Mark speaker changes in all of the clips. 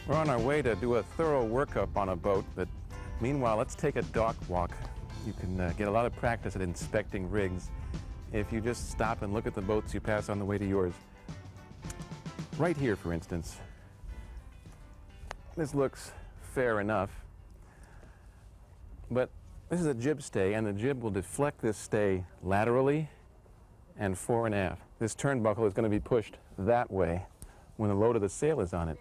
Speaker 1: We're on our way to do a thorough workup on a boat, but meanwhile, let's take a dock walk. You can get a lot of practice at inspecting rigs if you just stop and look at the boats you pass on the way to yours. Right here, for instance, this looks fair enough, but this is a jib stay, and the jib will deflect this stay laterally and fore and aft. This turnbuckle is going to be pushed that way when the load of the sail is on it,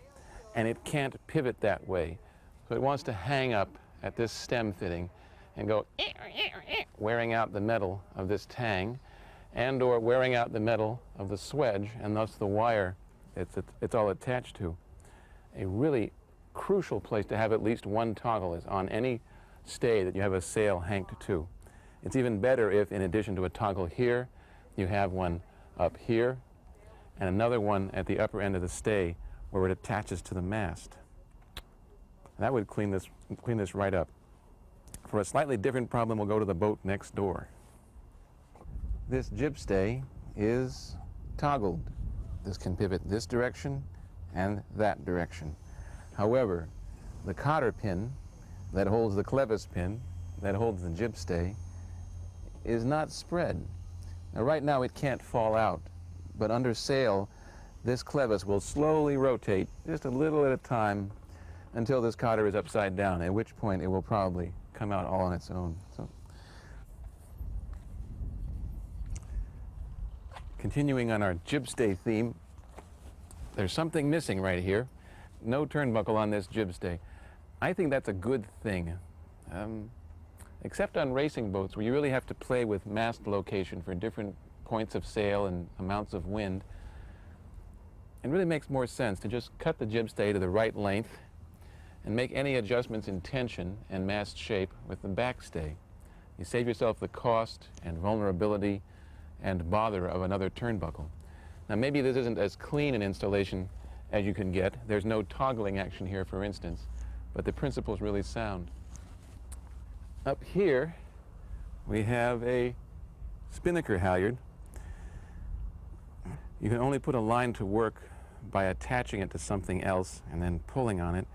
Speaker 1: and it can't pivot that way. So it wants to hang up at this stem fitting and go wearing out the metal of this tang and or wearing out the metal of the swedge and thus the wire it's all attached to. A really crucial place to have at least one toggle is on any stay that you have a sail hanked to. It's even better if, in addition to a toggle here, you have one up here and another one at the upper end of the stay where it attaches to the mast. That would clean this right up. For a slightly different problem, we'll go to the boat next door. This jib stay is toggled. This can pivot this direction and that direction. However, the cotter pin that holds the clevis pin, that holds the jib stay, is not spread. Now right now it can't fall out, but under sail, this clevis will slowly rotate just a little at a time until this cotter is upside down, at which point it will probably come out all on its own. So, continuing on our jib stay theme, there's something missing right here. No turnbuckle on this jib stay. I think that's a good thing, except on racing boats where you really have to play with mast location for different points of sail and amounts of wind. It really makes more sense to just cut the jib stay to the right length and make any adjustments in tension and mast shape with the back stay. You save yourself the cost and vulnerability and bother of another turnbuckle. Now maybe this isn't as clean an installation as you can get. There's no toggling action here, for instance, but the principle is really sound. Up here we have a spinnaker halyard. You can only put a line to work by attaching it to something else and then pulling on it.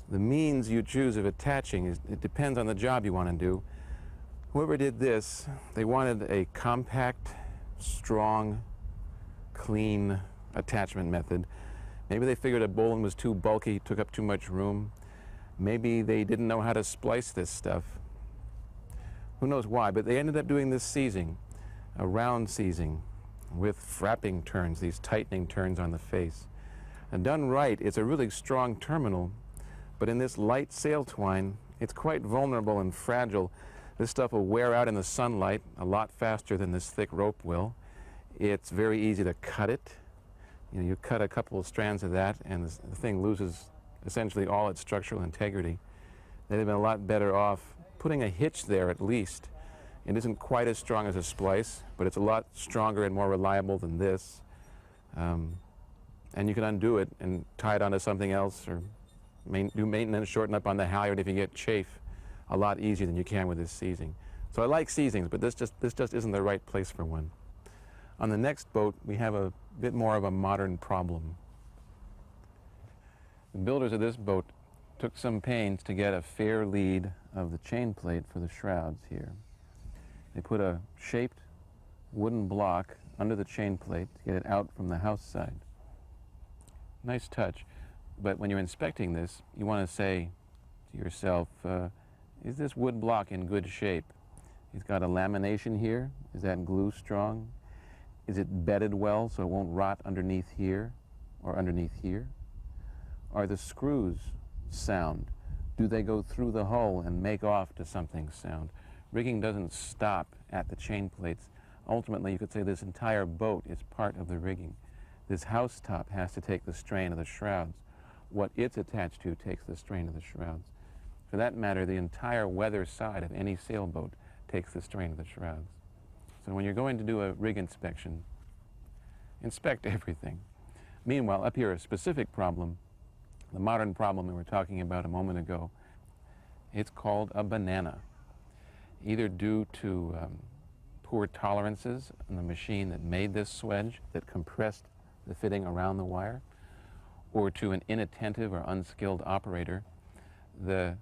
Speaker 1: The means you choose of attaching, it depends on the job you want to do. Whoever did this, they wanted a compact, strong, clean attachment method. Maybe they figured a bowline was too bulky, took up too much room. Maybe they didn't know how to splice this stuff. Who knows why, but they ended up doing this seizing, a round seizing with frapping turns, these tightening turns on the face. And done right, it's a really strong terminal, but in this light sail twine, it's quite vulnerable and fragile. This stuff will wear out in the sunlight a lot faster than this thick rope will. It's very easy to cut it. You know, you cut a couple of strands of that and the thing loses essentially all its structural integrity. They'd have been a lot better off putting a hitch there at least. It isn't quite as strong as a splice, but it's a lot stronger and more reliable than this. And you can undo it and tie it onto something else or do maintenance, shorten up on the halyard if you get chafe a lot easier than you can with this seizing. So I like seizings, but this just isn't the right place for one. On the next boat, we have a bit more of a modern problem. The builders of this boat took some pains to get a fair lead of the chain plate for the shrouds here. They put a shaped wooden block under the chain plate to get it out from the house side. Nice touch, but when you're inspecting this, you want to say to yourself, is this wood block in good shape? It's got a lamination here. Is that glue strong? Is it bedded well so it won't rot underneath here or underneath here? Are the screws sound? Do they go through the hull and make off to something sound? Rigging doesn't stop at the chain plates. Ultimately, you could say this entire boat is part of the rigging. This housetop has to take the strain of the shrouds. What it's attached to takes the strain of the shrouds. For that matter, the entire weather side of any sailboat takes the strain of the shrouds. So when you're going to do a rig inspection, inspect everything. Meanwhile, up here, a specific problem, the modern problem we were talking about a moment ago, it's called a banana, either due to poor tolerances in the machine that made this swedge, that compressed the fitting around the wire, or to an inattentive or unskilled operator, the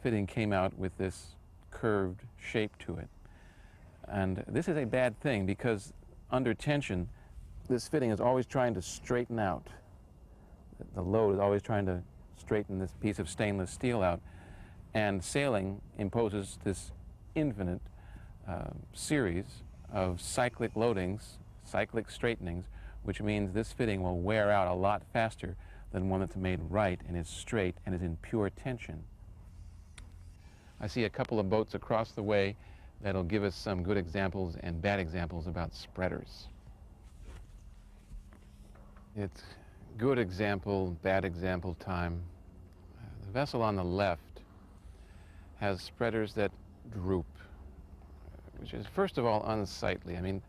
Speaker 1: fitting came out with this curved shape to it. And this is a bad thing because under tension, this fitting is always trying to straighten out. The load is always trying to straighten this piece of stainless steel out. And sailing imposes this infinite series of cyclic loadings, cyclic straightenings, which means this fitting will wear out a lot faster than one that's made right and is straight and is in pure tension. I see a couple of boats across the way that'll give us some good examples and bad examples about spreaders. It's good example, bad example time. The vessel on the left has spreaders that droop, which is first of all unsightly. I mean,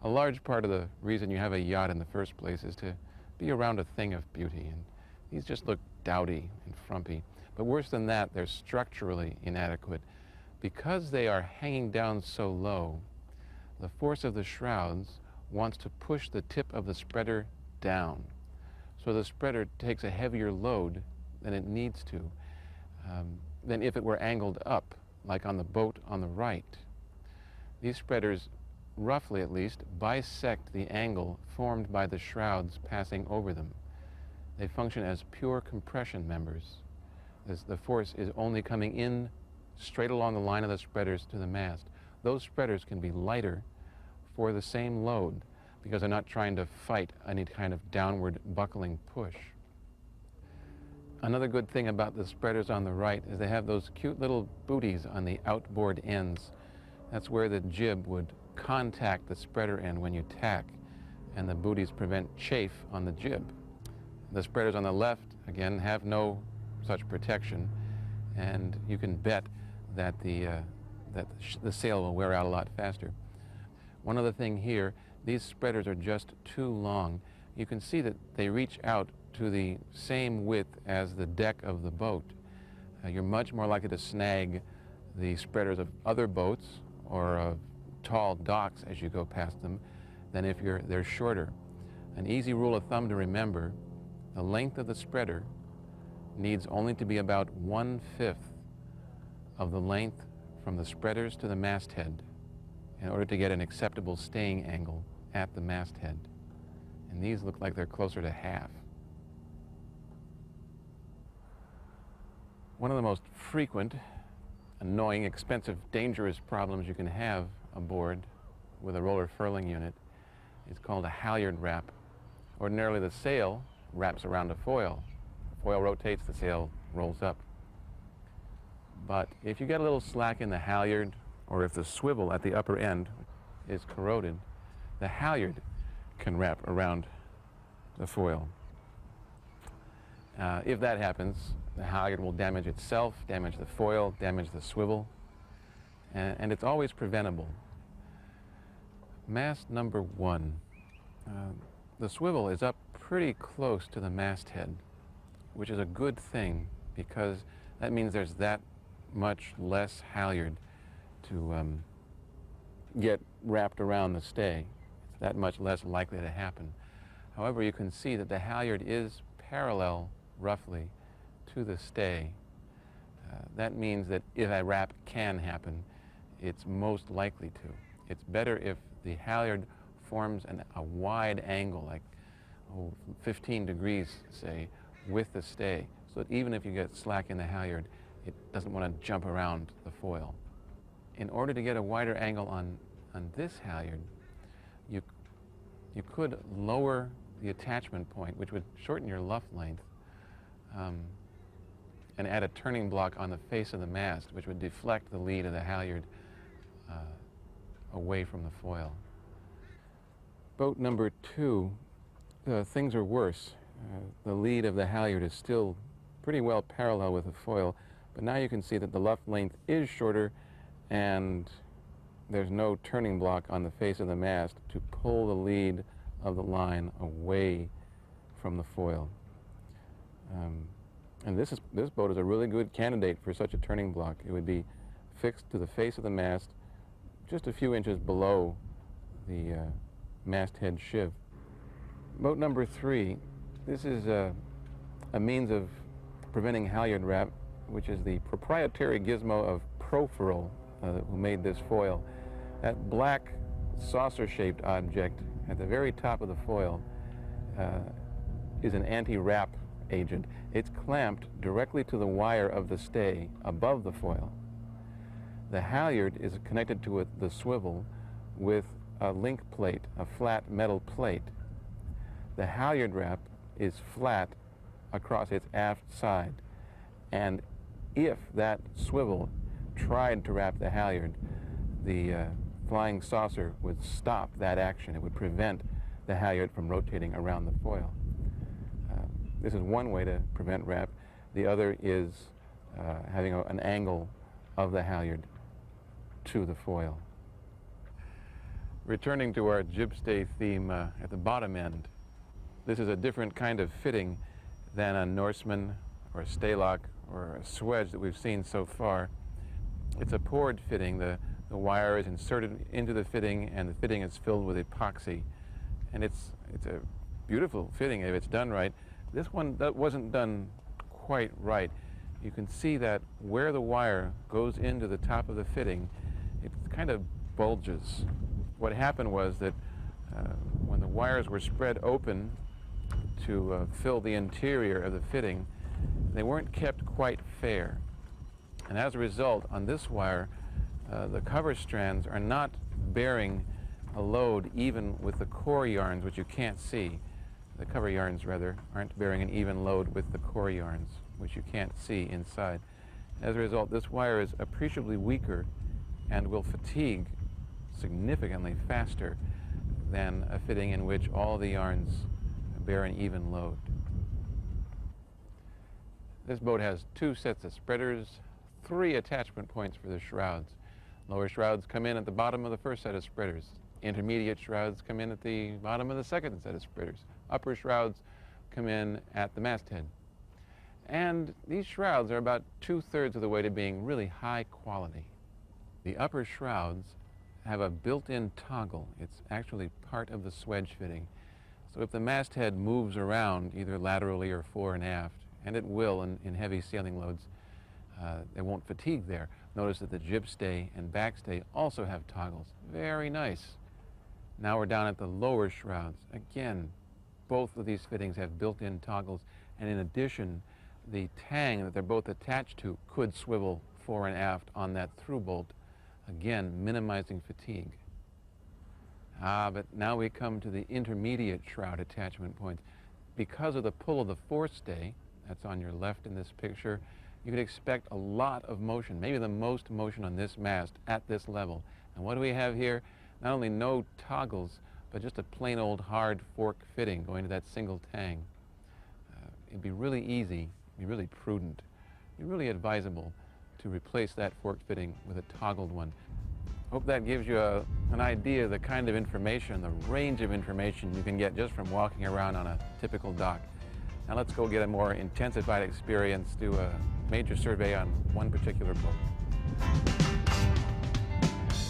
Speaker 1: a large part of the reason you have a yacht in the first place is to be around a thing of beauty, and these just look dowdy and frumpy. But worse than that, they're structurally inadequate. Because they are hanging down so low, the force of the shrouds wants to push the tip of the spreader down. So the spreader takes a heavier load than it needs to, than if it were angled up, like on the boat on the right. These spreaders, roughly at least, bisect the angle formed by the shrouds passing over them. They function as pure compression members, as the force is only coming in straight along the line of the spreaders to the mast. Those spreaders can be lighter for the same load because they're not trying to fight any kind of downward buckling push. Another good thing about the spreaders on the right is they have those cute little booties on the outboard ends. That's where the jib would contact the spreader end when you tack, and the booties prevent chafe on the jib. The spreaders on the left, again, have no such protection, and you can bet that the sail will wear out a lot faster. One other thing here, these spreaders are just too long. You can see that they reach out to the same width as the deck of the boat. You're much more likely to snag the spreaders of other boats or of tall docks as you go past them than if they're shorter. An easy rule of thumb to remember, the length of the spreader needs only to be about 1/5 of the length from the spreaders to the masthead in order to get an acceptable staying angle at the masthead. And these look like they're closer to half. One of the most frequent, annoying, expensive, dangerous problems you can have aboard with a roller furling unit is called a halyard wrap. Ordinarily the sail wraps around a foil. The foil rotates, the sail rolls up. But if you get a little slack in the halyard, or if the swivel at the upper end is corroded, the halyard can wrap around the foil. If that happens, the halyard will damage itself, damage the foil, damage the swivel, and it's always preventable. Mast number 1. The swivel is up pretty close to the masthead, which is a good thing because that means there's that much less halyard to get wrapped around the stay. It's that much less likely to happen. However, you can see that the halyard is parallel, roughly, to the stay. That means that if a wrap can happen, it's most likely to. It's better if the halyard forms a wide angle, like 15 degrees, say, with the stay, so that even if you get slack in the halyard, it doesn't want to jump around the foil. In order to get a wider angle on this halyard, you could lower the attachment point, which would shorten your luff length, and add a turning block on the face of the mast, which would deflect the lead of the halyard away from the foil. Boat number 2, things are worse. The lead of the halyard is still pretty well parallel with the foil, but now you can see that the luff length is shorter and there's no turning block on the face of the mast to pull the lead of the line away from the foil. And this boat is a really good candidate for such a turning block. It would be fixed to the face of the mast just a few inches below the masthead sheave. Boat number 3 This is a means of preventing halyard wrap, which is the proprietary gizmo of Profferal, who made this foil. That black saucer-shaped object at the very top of the foil is an anti-wrap agent. It's clamped directly to the wire of the stay above the foil. The halyard is connected to the swivel with a link plate, a flat metal plate. The halyard wrap is flat across its aft side, and if that swivel tried to wrap the halyard, the flying saucer would stop that action. It would prevent the halyard from rotating around the foil. This is one way to prevent wrap. The other is having an angle of the halyard to the foil. Returning to our jib stay theme at the bottom end, this is a different kind of fitting than a Norseman or a staylock or a swedge that we've seen so far. It's a poured fitting. The wire is inserted into the fitting, and the fitting is filled with epoxy. And it's a beautiful fitting if it's done right. This one that wasn't done quite right. You can see that where the wire goes into the top of the fitting, it kind of bulges. What happened was that when the wires were spread open to fill the interior of the fitting, they weren't kept quite fair. And as a result, on this wire, the cover strands are not bearing a load even with the core yarns, which you can't see. The cover yarns, rather, aren't bearing an even load with the core yarns, which you can't see inside. As a result, this wire is appreciably weaker and will fatigue significantly faster than a fitting in which all the yarns bear an even load. This boat has 2 sets of spreaders, 3 attachment points for the shrouds. Lower shrouds come in at the bottom of the first set of spreaders. Intermediate shrouds come in at the bottom of the second set of spreaders. Upper shrouds come in at the masthead. And these shrouds are about 2/3 of the way to being really high quality. The upper shrouds have a built-in toggle. It's actually part of the swedge fitting. So if the masthead moves around either laterally or fore and aft, and it will in heavy sailing loads, they won't fatigue there. Notice that the jib stay and backstay also have toggles. Very nice. Now we're down at the lower shrouds. Again, both of these fittings have built-in toggles, and in addition, the tang that they're both attached to could swivel fore and aft on that through bolt, again minimizing fatigue. But now we come to the intermediate shroud attachment points. Because of the pull of the forestay, that's on your left in this picture, you could expect a lot of motion, maybe the most motion on this mast at this level. And what do we have here? Not only no toggles, but just a plain old hard fork fitting going to that single tang. It'd be really easy, be really prudent, be really advisable to replace that fork fitting with a toggled one. Hope that gives you an idea of the kind of information, the range of information you can get just from walking around on a typical dock. Now let's go get a more intensified experience, do a major survey on one particular boat.